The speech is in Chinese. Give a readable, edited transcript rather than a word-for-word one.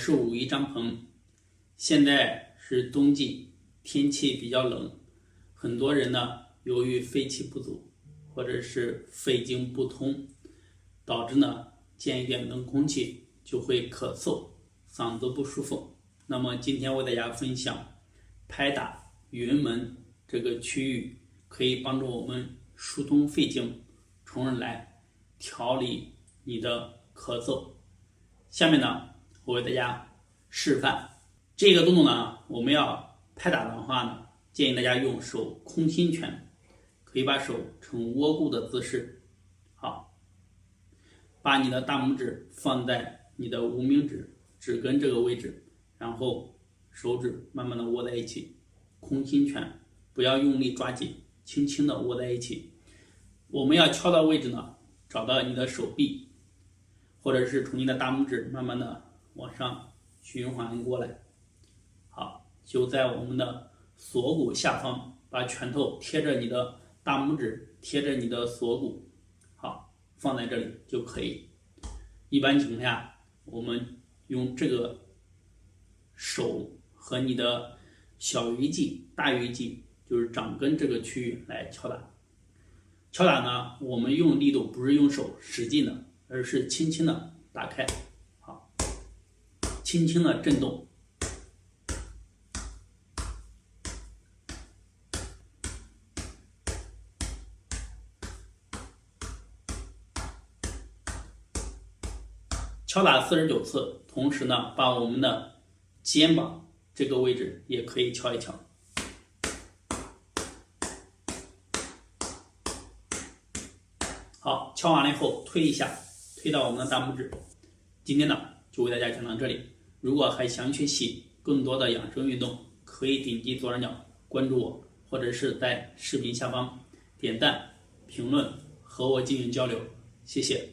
是五一张鹏。现在是冬季，天气比较冷，很多人呢由于肺气不足或者是肺经不通，导致呢见一点冷空气就会咳嗽，嗓子不舒服。那么今天为大家分享拍打云门这个区域，可以帮助我们疏通肺经，从而来调理你的咳嗽。下面呢，我为大家示范这个动作呢，我们要拍打的话呢，建议大家用手空心拳，可以把手呈窝固的姿势，好，把你的大拇指放在你的无名指指根这个位置，然后手指慢慢的握在一起，空心拳，不要用力抓紧，轻轻的握在一起。我们要敲到位置呢，找到你的手臂，或者是从你的大拇指慢慢的往上循环过来。好，就在我们的锁骨下方，把拳头贴着你的大拇指，贴着你的锁骨，好，放在这里就可以。一般情况下，我们用这个手和你的小鱼际、大鱼际，就是掌根这个区域来敲打。敲打呢，我们用力度不是用手使劲的，而是轻轻的打开，好，轻轻的震动。敲打49次，同时呢，把我们的肩膀这个位置也可以敲一敲。好，敲完了以后推一下，推到我们的大拇指。今天呢，就为大家讲到这里。如果还想学习更多的养生运动，可以点击左上角关注我，或者是在视频下方点赞、评论和我进行交流。谢谢。